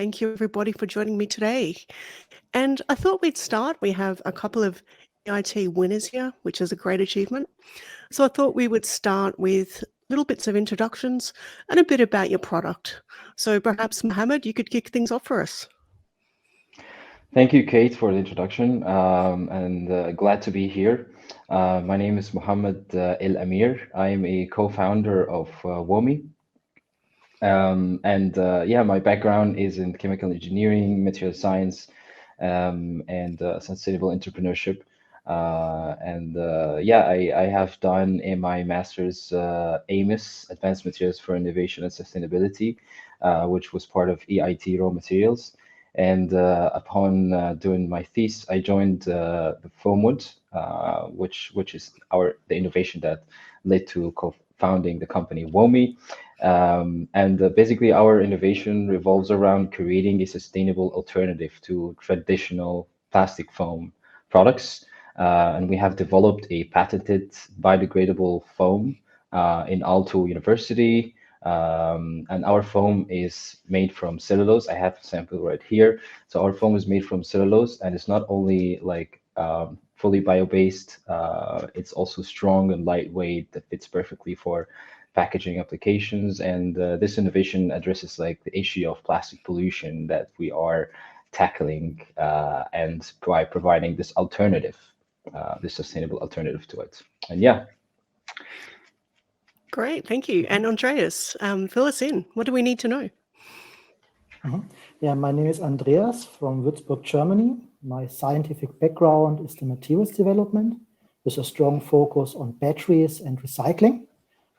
Thank you, everybody, for joining me today. And I thought we'd start. We have a couple of EIT winners here, which is a great achievement. So I thought we would start with little bits of introductions and a bit about your product. So perhaps, Mohammad, you could kick things off for us. Thank you, Kate, for the introduction, and glad to be here. My name is Mohamed Elamir. I am a co-founder of Woamy. Yeah, my background is in chemical engineering, material science, and sustainable entrepreneurship. Yeah, I have done in my master's AMIS, Advanced Materials for Innovation and Sustainability, which was part of EIT Raw Materials. And upon doing my thesis, I joined the Foamwood, which is the innovation that led to co-founding the company Woamy. Basically, our innovation revolves around creating a sustainable alternative to traditional plastic foam products. And we have developed a patented biodegradable foam in Aalto University. And our foam is made from cellulose. I have a sample right here. So our foam is made from cellulose, and it's not only like fully bio-based, it's also strong and lightweight that fits perfectly for packaging applications. And this innovation addresses like the issue of plastic pollution that we are tackling, and by providing this alternative, this sustainable alternative to it. And yeah. Great, thank you. And Andreas, fill us in. What do we need to know? Yeah, my name is Andreas from Würzburg, Germany. My scientific background is the materials development with a strong focus on batteries and recycling.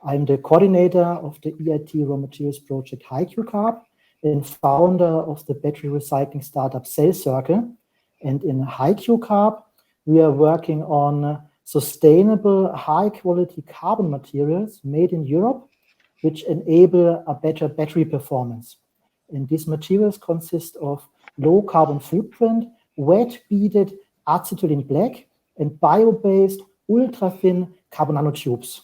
I'm the coordinator of the EIT raw materials project HiQ-CARB and founder of the battery recycling startup Cell Circle. And in HiQ-CARB, we are working on sustainable, high-quality carbon materials made in Europe, which enable a better battery performance. And these materials consist of low carbon footprint, wet-beaded acetylene black, and bio-based ultra-thin carbon nanotubes.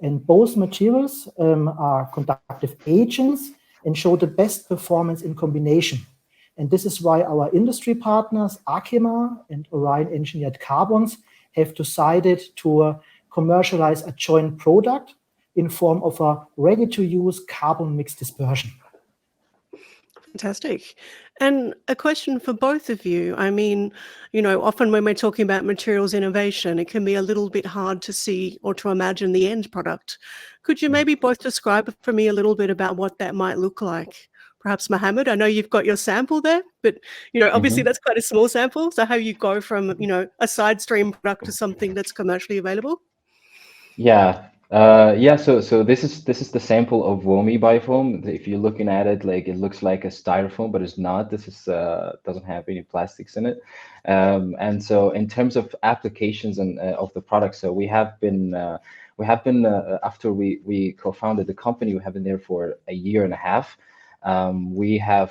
And both materials are conductive agents and show the best performance in combination. And this is why our industry partners, Arkema and Orion Engineered Carbons, have decided to commercialize a joint product in form of a ready-to-use carbon mix dispersion. Fantastic. And a question for both of you. I mean, often when we're talking about materials innovation, it can be a little bit hard to see or to imagine the end product. Could you maybe both describe for me a little bit about what that might look like? Perhaps Mohammad, I know you've got your sample there, but obviously that's quite a small sample. So how you go from a side stream product to something that's commercially available? Yeah. So this is the sample of Woamy biofoam. If you're looking at it, like it looks like a styrofoam, but it's not. This is doesn't have any plastics in it. And so in terms of applications and of the product, so we have been after we co-founded the company, we have been there for a year and a half. We have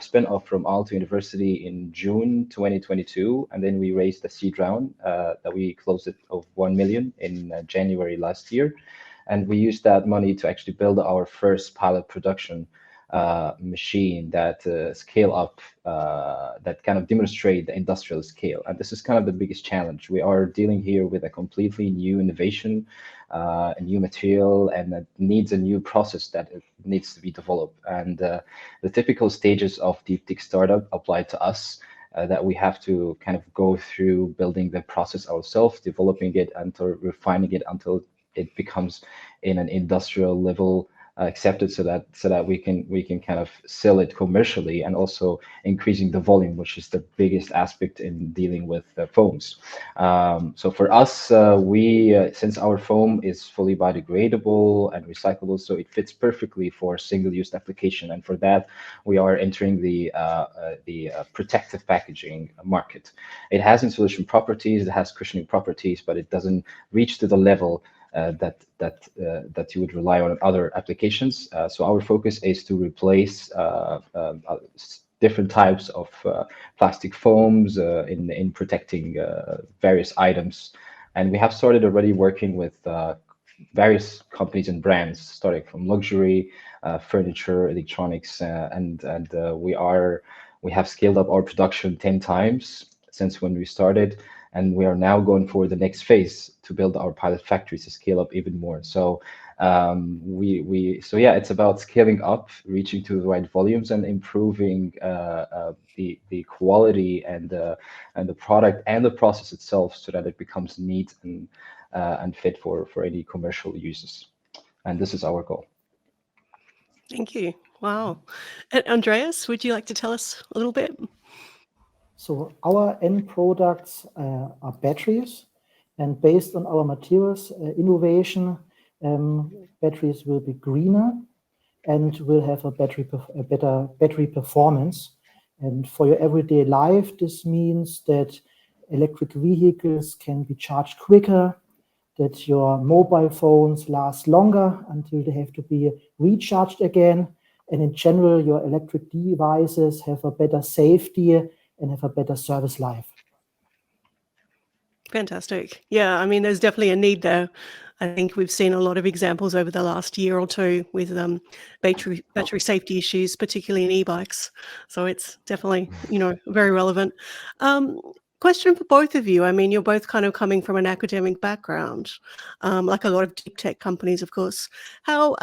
spun off from Aalto University in June 2022, and then we raised a seed round that we closed it of 1 million in January last year. And we used that money to actually build our first pilot production machine that scale up, that kind of demonstrate the industrial scale. And this is kind of the biggest challenge. We are dealing here with a completely new innovation, a new material, and that needs a new process that it needs to be developed. And the typical stages of deep tech startup apply to us, that we have to kind of go through building the process ourselves, developing it until refining it until it becomes in an industrial level accepted, so that we can kind of sell it commercially, and also increasing the volume, which is the biggest aspect in dealing with foams. So for us, since our foam is fully biodegradable and recyclable, so it fits perfectly for single-use application, and for that we are entering the protective packaging market. It has insulation properties, it has cushioning properties, but it doesn't reach to the level that you would rely on other applications. So our focus is to replace different types of plastic foams in protecting various items. And we have started already working with various companies and brands, starting from luxury, furniture, electronics, and we have scaled up our production 10 times since when we started, and we are now going for the next phase to build our pilot factories to scale up even more. So so yeah, it's about scaling up, reaching to the right volumes, and improving the quality and the product and the process itself, so that it becomes neat and fit for any commercial uses. And this is our goal. Thank you. Wow. And Andreas, would you like to tell us a little bit? So our end products are batteries, and based on our materials innovation, batteries will be greener and will have a better battery performance. And for your everyday life, this means that electric vehicles can be charged quicker, that your mobile phones last longer until they have to be recharged again. And in general, your electric devices have a better safety and have a better service life. Fantastic. Yeah, I mean, there's definitely a need there. I think we've seen a lot of examples over the last year or two with battery safety issues, particularly in e-bikes. So it's definitely, very relevant. Question for both of you. I mean, you're both kind of coming from an academic background, like a lot of deep tech companies, of course. How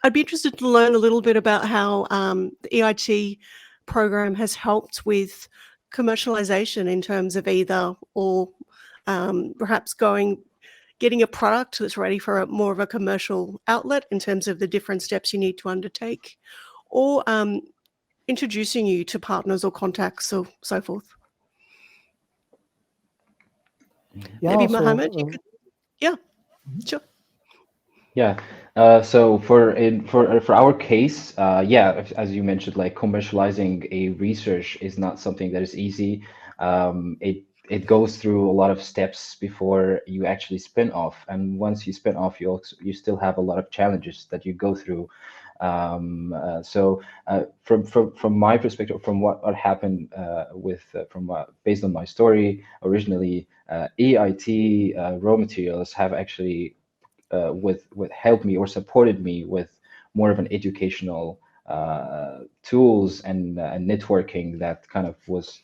I'd be interested to learn a little bit about how the EIT program has helped with commercialization in terms of either or perhaps getting a product that's ready for more of a commercial outlet in terms of the different steps you need to undertake, or introducing you to partners or contacts or so forth. Yeah, Maybe Mohammad, you could. Yeah, sure. Yeah. So for our case, yeah, as you mentioned, like commercializing a research is not something that is easy. It goes through a lot of steps before you actually spin off, and once you spin off, you still have a lot of challenges that you go through. So from my perspective, from what happened based on my story originally, EIT raw materials have actually with helped me or supported me with more of an educational tools and networking that kind of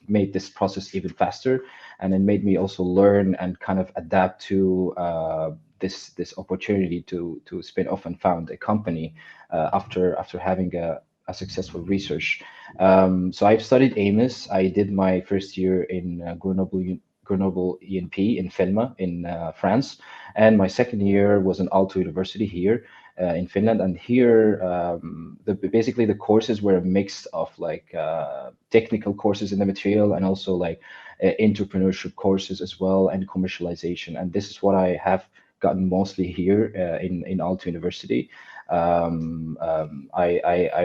made this process even faster, and it made me also learn and kind of adapt to this opportunity to spin off and found a company after having a successful research. So I've studied AMIS. I did my first year in Grenoble ENP in Felma in France, and my second year was in Aalto University here in Finland. And here, basically the courses were a mix of like technical courses in the material and also like entrepreneurship courses as well, and commercialization. And this is what I have gotten mostly here in Aalto University. I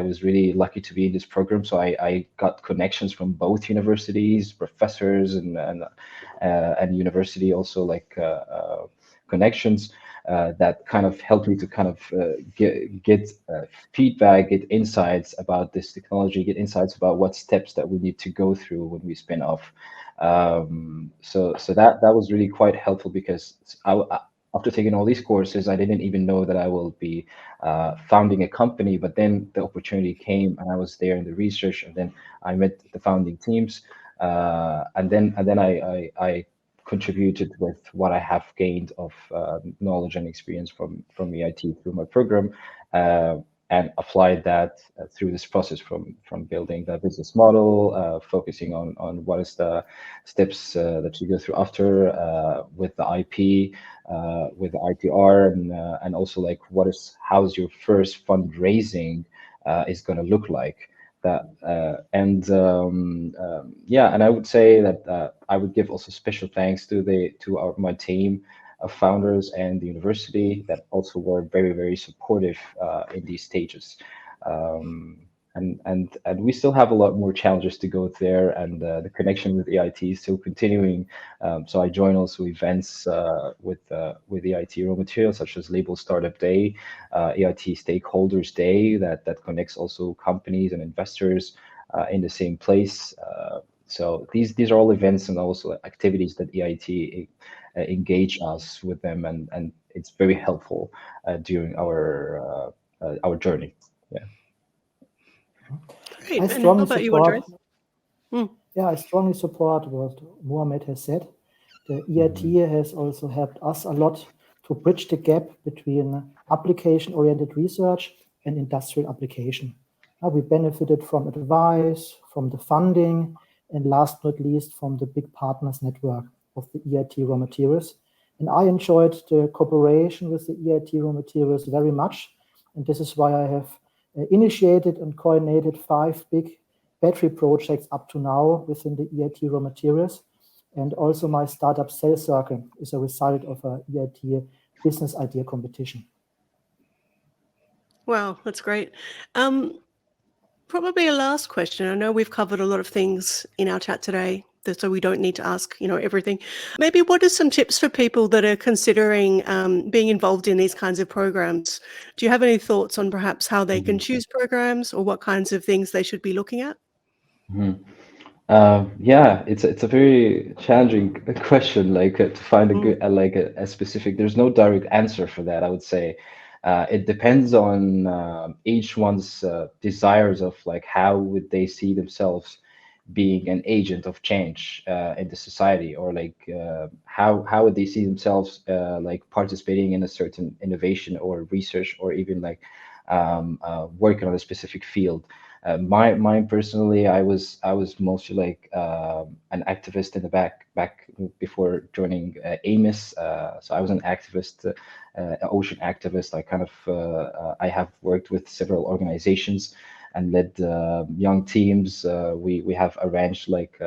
was really lucky to be in this program, so I got connections from both universities, professors, and university also like connections that kind of helped me to kind of get feedback, get insights about this technology, get insights about what steps that we need to go through when we spin off. So that was really quite helpful, because after taking all these courses, I didn't even know that I will be founding a company. But then the opportunity came, and I was there in the research, and then I met the founding teams, and then I contributed with what I have gained of knowledge and experience from EIT through my program, and applied that through this process from building the business model, focusing on what is the steps that you go through after with the IP, with the ITR, and also like how's your first fundraising is going to look like. That yeah, and I would say that I would give also special thanks to my team of founders and the university that also were very, very supportive in these stages. And we still have a lot more challenges to go there, and the connection with EIT is still continuing. So I join also events with EIT raw materials, such as Label Startup Day, EIT Stakeholders Day, that connects also companies and investors in the same place. So these are all events and also activities that EIT engage us with them, and it's very helpful during our journey. Yeah. Great. I And how strongly about you, support. Andreas? Mm. Yeah, I strongly support what Mohamed has said. The EIT has also helped us a lot to bridge the gap between application-oriented research and industrial application. We benefited from advice, from the funding, and last but not least, from the big partners network of the EIT raw materials. And I enjoyed the cooperation with the EIT raw materials very much. And this is why I have initiated and coordinated 5 big battery projects up to now within the EIT raw materials. And also my startup sales circle is a result of a EIT business idea competition. Wow, that's great. Probably a last question. I know we've covered a lot of things in our chat today, so we don't need to ask, everything. Maybe what are some tips for people that are considering being involved in these kinds of programs? Do you have any thoughts on perhaps how they can choose programs or what kinds of things they should be looking at? Yeah, it's a very challenging question, like to find a good a specific. There's no direct answer for that, I would say. It depends on each one's desires of like how would they see themselves being an agent of change in the society, or like how would they see themselves like participating in a certain innovation or research, or even like working on a specific field. Mine personally, I was mostly like an activist in the back before joining AMIS. So I was an activist, ocean activist. I kind of I have worked with several organizations and led young teams. We have arranged like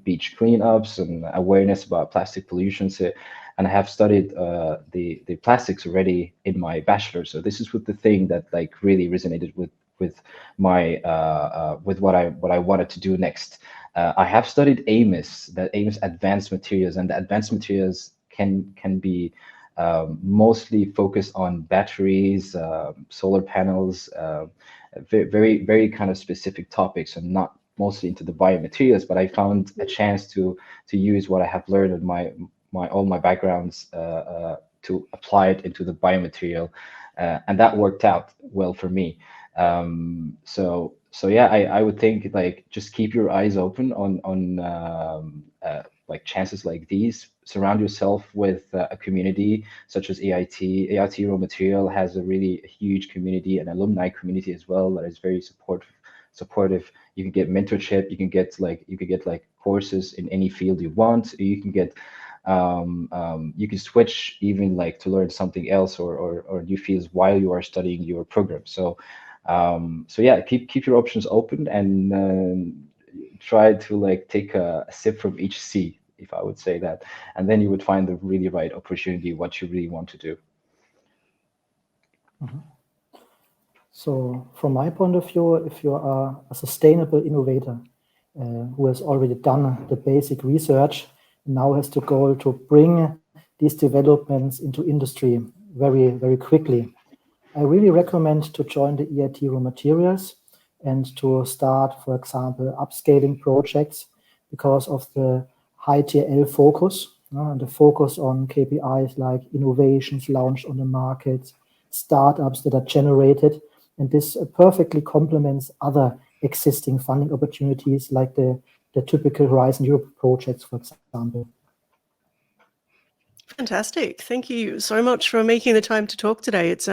beach cleanups and awareness about plastic pollution. So, and I have studied the plastics already in my bachelor. So this is with the thing that like really resonated with my with what I wanted to do next. I have studied AMIS, the AMIS Advanced Materials, and the Advanced Materials can be mostly focused on batteries, solar panels, very kind of specific topics, and not mostly into the biomaterials. But I found a chance to use what I have learned in all my backgrounds to apply it into the biomaterial, and that worked out well for me. So yeah, I would think like just keep your eyes open on like chances like these. Surround yourself with a community such as EIT. EIT Raw Material has a really huge community, an alumni community as well, that is very supportive. You can get mentorship. You can get like courses in any field you want. You can get you can switch even like to learn something else or new fields while you are studying your program. So yeah, keep your options open, and try to like take a sip from each sea, if I would say that, and then you would find the really right opportunity, what you really want to do. So from my point of view, if you are a sustainable innovator who has already done the basic research, now has the goal to bring these developments into industry very, very quickly, I really recommend to join the EIT Raw Materials and to start, for example, upscaling projects because of the high TRL focus, and the focus on KPIs like innovations launched on the market, startups that are generated. And this perfectly complements other existing funding opportunities like the typical Horizon Europe projects, for example. Fantastic. Thank you so much for making the time to talk today. It's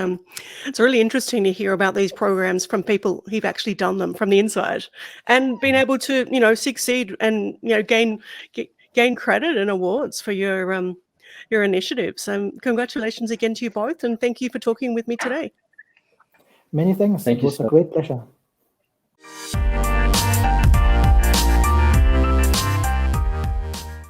really interesting to hear about these programs from people who've actually done them from the inside and been able to, succeed and, gain credit and awards for your initiatives. Congratulations again to you both, and thank you for talking with me today. Many thanks. Thank It you was a so great pleasure.